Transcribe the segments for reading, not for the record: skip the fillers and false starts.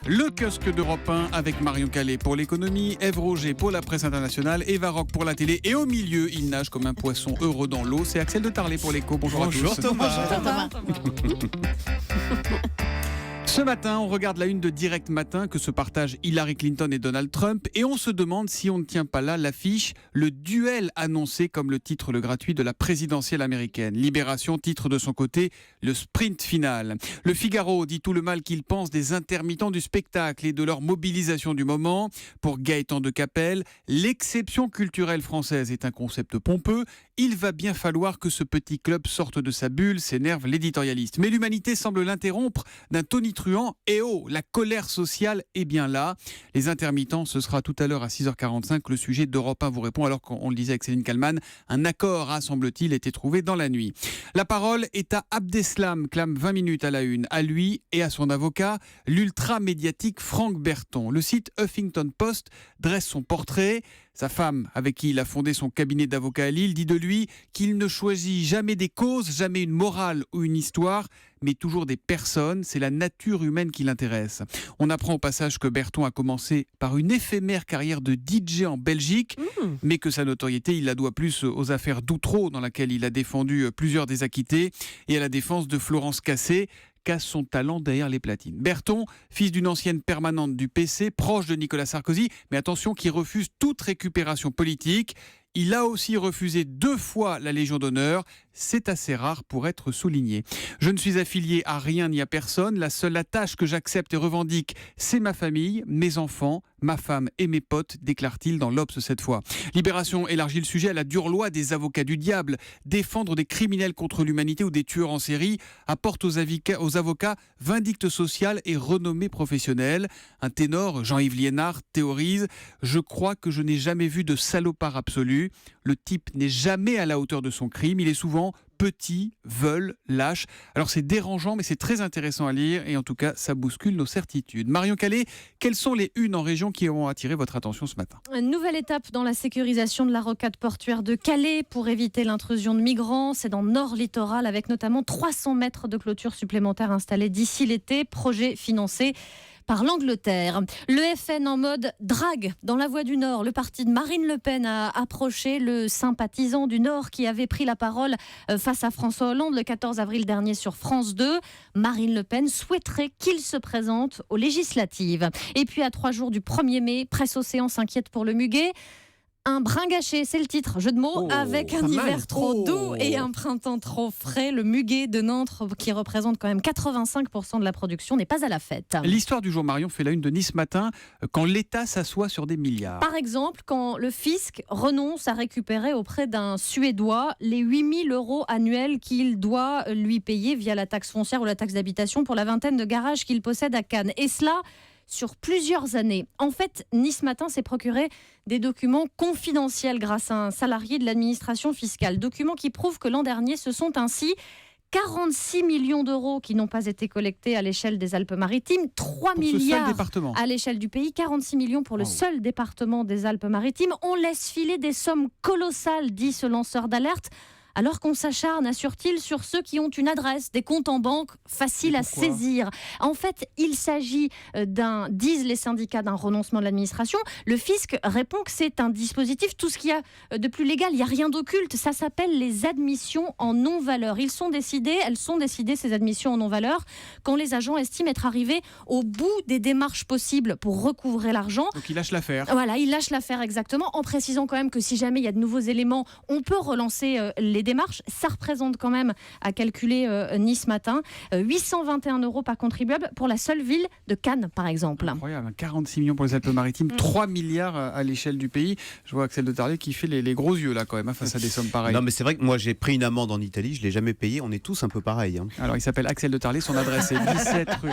Le kiosque d'Europe 1 avec Marion Calais pour l'économie, Ève Roger pour la presse internationale, Eva Rock pour la télé et au milieu, il nage comme un poisson heureux dans l'eau. C'est Axel de Tarlet pour l'écho. Bonjour à tous. Thomas. Ce matin, on regarde la une de Direct Matin que se partagent Hillary Clinton et Donald Trump et on se demande si on ne tient pas là l'affiche, le duel annoncé comme le titre le gratuit de la présidentielle américaine. Libération titre de son côté le sprint final. Le Figaro dit tout le mal qu'il pense des intermittents du spectacle et de leur mobilisation du moment. Pour Gaëtan de Capelle, l'exception culturelle française est un concept pompeux. Il va bien falloir que ce petit club sorte de sa bulle, s'énerve l'éditorialiste. Mais l'humanité semble l'interrompre d'un tonitruant. Et oh, la colère sociale est bien là. Les intermittents, ce sera tout à l'heure à 6h45. Le sujet d'Europe 1 vous répond alors qu'on le disait avec Céline Kallmann. Un accord a, semble-t-il, été trouvé dans la nuit. La parole est à Abdeslam, clame 20 minutes à la une. À lui et à son avocat, l'ultra-médiatique Franck Berton. Le site Huffington Post dresse son portrait. Sa femme, avec qui il a fondé son cabinet d'avocats à Lille, dit de lui qu'il ne choisit jamais des causes, jamais une morale ou une histoire, mais toujours des personnes. C'est la nature humaine qui l'intéresse. On apprend au passage que Berton a commencé par une éphémère carrière de DJ en Belgique, mais que sa notoriété, il la doit plus aux affaires d'Outreau, dans laquelle il a défendu plusieurs des acquittés, et à la défense de Florence Cassé, casse son talent derrière les platines. Berton, fils d'une ancienne permanente du PC, proche de Nicolas Sarkozy, mais attention, qui refuse toute récupération politique. Il a aussi refusé 2 fois la Légion d'honneur. C'est assez rare pour être souligné. Je ne suis affilié à rien ni à personne. La seule attache que j'accepte et revendique, c'est ma famille, mes enfants, ma femme et mes potes, déclare-t-il dans l'Obs cette fois. Libération élargit le sujet à la dure loi des avocats du diable. Défendre des criminels contre l'humanité ou des tueurs en série apporte aux avocats vindicte sociale et renommée professionnelle. Un ténor, Jean-Yves Liénard, théorise « Je crois que je n'ai jamais vu de salopard absolu. Le type n'est jamais à la hauteur de son crime. Il est souvent petit, veule, lâche. » Alors c'est dérangeant, mais c'est très intéressant à lire et en tout cas, ça bouscule nos certitudes. Marion Calais, quelles sont les unes en région qui ont attiré votre attention ce matin ? Une nouvelle étape dans la sécurisation de la rocade portuaire de Calais pour éviter l'intrusion de migrants. C'est dans Nord Littoral avec notamment 300 mètres de clôture supplémentaires installés d'ici l'été. Projet financé par l'Angleterre. Le FN en mode drague dans la Voie du Nord. Le parti de Marine Le Pen a approché le sympathisant du Nord qui avait pris la parole face à François Hollande le 14 avril dernier sur France 2. Marine Le Pen souhaiterait qu'il se présente aux législatives. Et puis à 3 jours du 1er mai, Presse Océan s'inquiète pour le muguet. Un brin gâché, c'est le titre, jeu de mots, avec un hiver trop doux et un printemps trop frais. Le muguet de Nantes, qui représente quand même 85% de la production, n'est pas à la fête. L'histoire du jour, Marion, fait la une de Nice Matin, quand l'État s'assoit sur des milliards. Par exemple, quand le fisc renonce à récupérer auprès d'un Suédois les 8 000 € annuels qu'il doit lui payer via la taxe foncière ou la taxe d'habitation pour la vingtaine de garages qu'il possède à Cannes. Et cela sur plusieurs années. En fait, Nice Matin s'est procuré des documents confidentiels grâce à un salarié de l'administration fiscale. Documents qui prouvent que l'an dernier, ce sont ainsi 46 millions d'euros qui n'ont pas été collectés à l'échelle des Alpes-Maritimes, 3 milliards à l'échelle du pays, 46 millions pour le seul département des Alpes-Maritimes. On laisse filer des sommes colossales, dit ce lanceur d'alerte, alors qu'on s'acharne, assure-t-il, sur ceux qui ont une adresse, des comptes en banque faciles à saisir. En fait, il s'agit disent les syndicats, d'un renoncement de l'administration. Le fisc répond que c'est un dispositif, tout ce qu'il y a de plus légal, il n'y a rien d'occulte. Ça s'appelle les admissions en non-valeur. Elles sont décidées, ces admissions en non-valeur, quand les agents estiment être arrivés au bout des démarches possibles pour recouvrer l'argent. Donc ils lâchent l'affaire. Voilà, ils lâchent l'affaire exactement, en précisant quand même que si jamais il y a de nouveaux éléments, on peut relancer les démarches. Ça représente quand même, à calculer Nice Matin, 821 € par contribuable pour la seule ville de Cannes, par exemple. Incroyable, 46 millions pour les Alpes-Maritimes, 3 milliards à l'échelle du pays. Je vois Axel de Tarlet qui fait les gros yeux là quand même face à des sommes pareilles. Non mais c'est vrai que moi j'ai pris une amende en Italie, je ne l'ai jamais payée, on est tous un peu pareils. Alors il s'appelle Axel de Tarlet, son adresse est 17 rue.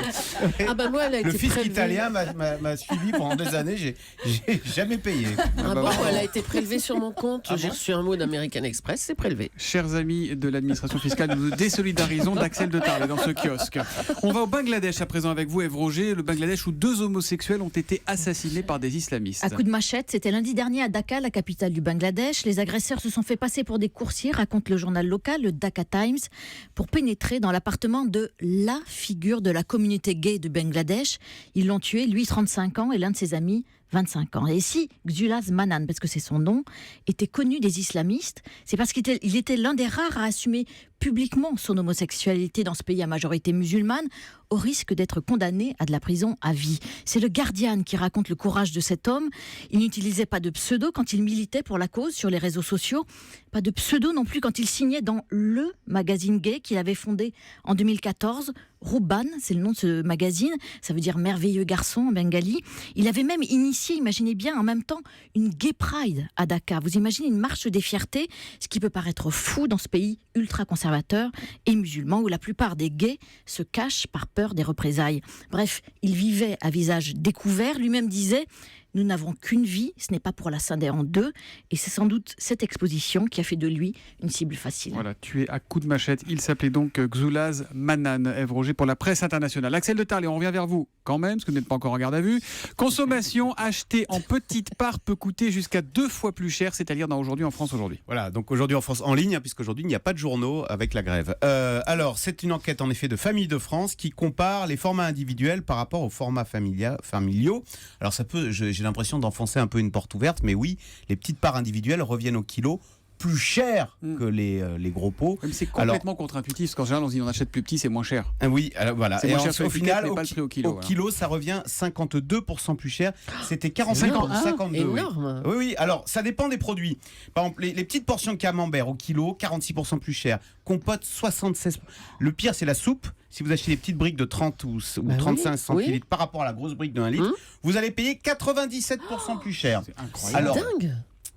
Ah bah moi, elle a été Le fisc prélevée. italien m'a suivi pendant des années, j'ai jamais payé. Ah bon, elle a été prélevée sur mon compte, j'ai reçu un mot d'American Express, c'est prélevé. Chers amis de l'administration fiscale, nous nous désolidarisons d'Axel de Tarlet dans ce kiosque. On va au Bangladesh à présent avec vous, Ève Roger. Le Bangladesh où 2 homosexuels ont été assassinés par des islamistes. À coups de machette, c'était lundi dernier à Dhaka, la capitale du Bangladesh. Les agresseurs se sont fait passer pour des coursiers, raconte le journal local, le Dhaka Times, pour pénétrer dans l'appartement de la figure de la communauté gay du Bangladesh. Ils l'ont tué, lui 35 ans et l'un de ses amis 25 ans. Et si Xulaz Manan, parce que c'est son nom, était connu des islamistes, c'est parce qu'il était l'un des rares à assumer publiquement son homosexualité dans ce pays à majorité musulmane, au risque d'être condamné à de la prison à vie. C'est le Guardian qui raconte le courage de cet homme. Il n'utilisait pas de pseudo quand il militait pour la cause sur les réseaux sociaux, pas de pseudo non plus quand il signait dans le magazine gay qu'il avait fondé en 2014. Ruban, c'est le nom de ce magazine, ça veut dire merveilleux garçon en bengali. Il avait même initié, imaginez bien, en même temps, une gay pride à Dhaka. Vous imaginez une marche des fiertés, ce qui peut paraître fou dans ce pays ultra-conservateur et musulman où la plupart des gays se cachent par peur des représailles. Bref, il vivait à visage découvert, lui-même disait « Nous n'avons qu'une vie, ce n'est pas pour la scinder en deux ». Et c'est sans doute cette exposition qui a fait de lui une cible facile. Voilà, tué à coups de machette. Il s'appelait donc Xulaz Manan. Ève Roger pour la presse internationale. Axel de Tarlet, on revient vers vous quand même, parce que vous n'êtes pas encore en garde à vue. Consommation achetée en petite part peut coûter jusqu'à 2 fois plus cher, c'est-à-dire dans Aujourd'hui en France aujourd'hui. Voilà, donc aujourd'hui en France en ligne, puisqu'aujourd'hui il n'y a pas de journaux avec la grève. Alors, c'est une enquête en effet de Famille de France qui compare les formats individuels par rapport aux formats familiaux. Alors ça peut, j'ai l'impression d'enfoncer un peu une porte ouverte, mais oui, les petites parts individuelles reviennent au kilo plus cher que les gros pots. Mais c'est complètement contre-intuitif, parce qu'en général on se dit on achète plus petit, c'est moins cher. Oui, alors voilà. C'est et moins cher sur au final, pas le prix au kilo. Au kilo, ça revient 52% plus cher. C'était 45 ou 52. Énorme. Oui. Oui, alors ça dépend des produits. Par exemple, les petites portions de camembert au kilo, 46% plus cher. Compote, 76%. Le pire, c'est la soupe. Si vous achetez des petites briques de 30 ou 35 centilitres par rapport à la grosse brique de 1 litre, vous allez payer 97% plus cher. C'est incroyable. Alors, dingue.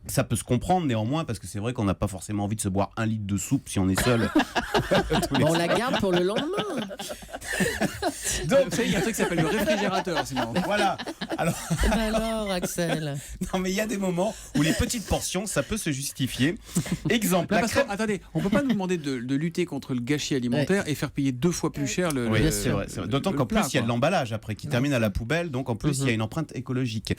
ça peut se comprendre néanmoins, parce que c'est vrai qu'on n'a pas forcément envie de se boire 1 litre de soupe si on est seul. On la garde pour le lendemain. Donc, il y a un truc qui s'appelle le réfrigérateur, sinon. Voilà. Alors, Axel. Non, mais il y a des moments où les petites portions, ça peut se justifier. Exemple, Non, parce que, attendez, on peut pas nous demander de lutter contre le gâchis alimentaire et faire payer 2 fois plus cher le. Oui, le- c'est vrai. le- D'autant le qu'en plus, plat, il y a de quoi. l'emballage après qui termine à la poubelle. Donc, en plus, il y a une empreinte écologique.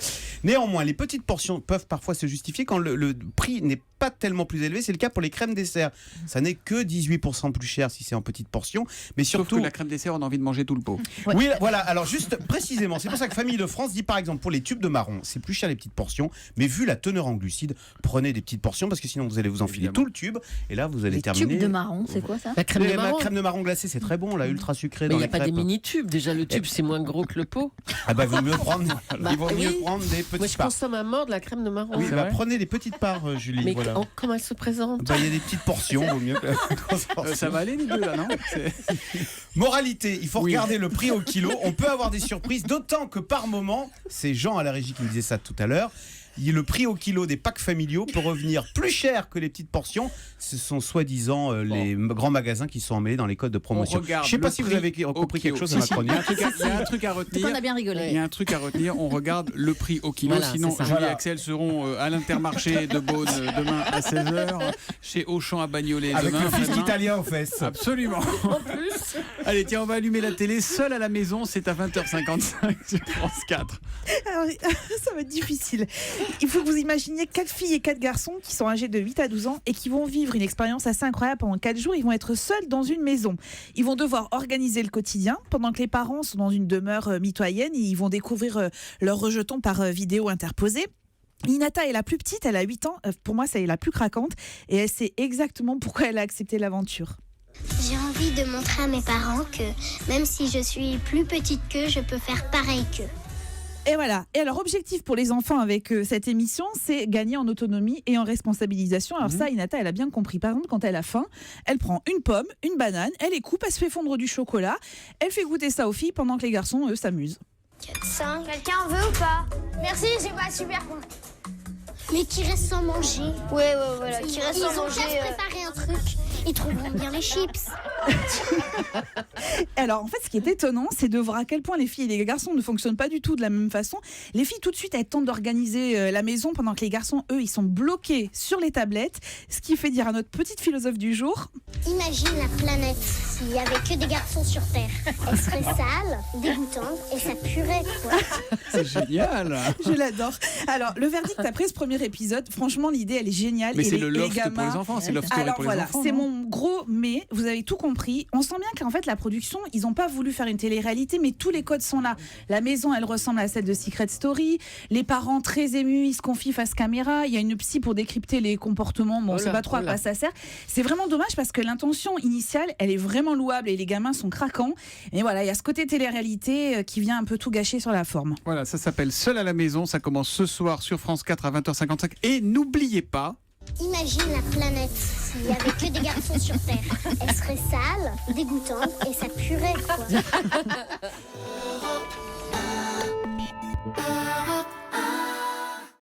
Néanmoins, les petites portions peuvent parfois se justifier quand le prix n'est pas tellement plus élevé. C'est le cas pour les crèmes dessert. Ça n'est que 18% plus cher si c'est en petites portions. Mais Sauf surtout. que la crème dessert, on a envie de manger tout le pot. Oui, voilà. Alors, juste précisément, c'est pour ça que Famille de France dit par exemple pour les tubes de marron, c'est plus cher les petites portions. Mais vu la teneur en glucides, prenez des petites portions parce que sinon vous allez vous enfiler Évidemment. tout le tube. Et là, vous allez Les terminer. tubes de marron, c'est quoi ça? La crème de La marron. crème de marron glacée, c'est très bon, là, ultra sucrée. Mais dans il n'y a les pas des crêpes. mini-tubes. Déjà, le tube, c'est moins gros que le pot. Ah bah, il vaut mieux prendre, il vaut mieux oui. prendre des Moi, petites je parts. consomme à mort de la crème de marron. Oui, C'est bah, vrai prenez des petites parts, Julie. Mais Voilà. comment elle se présente? Bah, il y a des petites portions, vaut mieux qu'on s'en sorte. Ça va aller les deux là, non? Moralité, il faut Oui. regarder le prix au kilo. On peut avoir des surprises, d'autant que par moment, c'est Jean à la régie qui me disait ça tout à l'heure. Le prix au kilo des packs familiaux peut revenir plus cher que les petites portions. Ce sont soi-disant les grands magasins qui sont emmêlés dans les codes de promotion. Je ne sais pas si vous avez compris quelque chose à ma chronique. Il y a un truc à Donc retenir. on a bien rigolé. Il y a un truc à retenir, on regarde le prix au kilo, Voilà, sinon c'est ça. Julie Voilà. et Axel seront à l'Intermarché de Beaune demain à 16h, chez Auchan à Bagnolet Avec demain. le fisc après-demain. italien aux fesses. Absolument. En plus. Allez, tiens, on va allumer la télé seul à la maison, c'est à 20h55 sur France 4. Alors, ça va être difficile. Il faut que vous imaginiez 4 filles et 4 garçons qui sont âgés de 8 à 12 ans et qui vont vivre une expérience assez incroyable pendant 4 jours. Ils vont être seuls dans une maison. Ils vont devoir organiser le quotidien pendant que les parents sont dans une demeure mitoyenne. Ils vont découvrir leurs rejetons par vidéo interposée. Ninata est la plus petite, elle a 8 ans. Pour moi, c'est la plus craquante et elle sait exactement pourquoi elle a accepté l'aventure. J'ai envie de montrer à mes parents que même si je suis plus petite qu'eux, je peux faire pareil qu'eux. Et voilà. Et alors, objectif pour les enfants avec cette émission, c'est gagner en autonomie et en responsabilisation. Alors ça, Inata, elle a bien compris. Par exemple, quand elle a faim, elle prend une pomme, une banane, elle les coupe, elle se fait fondre du chocolat, elle fait goûter ça aux filles pendant que les garçons, eux, s'amusent. 5. Quelqu'un en veut ou pas? Merci, j'ai pas super faim. Mais qui reste sans manger. Ouais, voilà. Qui reste sans manger. Ils ont qu'à se préparer un truc. Ils trouveront bien les chips. Alors, en fait, ce qui est étonnant, c'est de voir à quel point les filles et les garçons ne fonctionnent pas du tout de la même façon. Les filles, tout de suite, elles tentent d'organiser la maison, pendant que les garçons, eux, ils sont bloqués sur les tablettes. Ce qui fait dire à notre petite philosophe du jour... Imagine la planète s'il n'y avait que des garçons sur Terre. Elle serait sale, dégoûtante et ça puerait, quoi. C'est génial. Je l'adore. Alors, le verdict après ce premier épisode, franchement, l'idée, elle est géniale. Mais Et c'est les- le et les loft pour gamins- les enfants, c'est Love Story Alors pour les voilà, enfants. c'est non mon gros mais, vous avez tout compris. On sent bien qu'en fait la production, ils n'ont pas voulu faire une télé-réalité, mais tous les codes sont là. La maison, elle ressemble à celle de Secret Story. Les parents très émus, ils se confient face caméra. Il y a une psy pour décrypter les comportements, mais on ne sait pas trop à quoi ça sert. C'est vraiment dommage parce que l'intention initiale, elle est vraiment louable et les gamins sont craquants. Et voilà, il y a ce côté télé-réalité qui vient un peu tout gâcher sur la forme. Voilà, ça s'appelle Seul à la maison. Ça commence ce soir sur France 4 à 20h55. Et n'oubliez pas... Imagine la planète s'il n'y avait que des garçons sur Terre. Elle serait sale, dégoûtante et ça purait, quoi.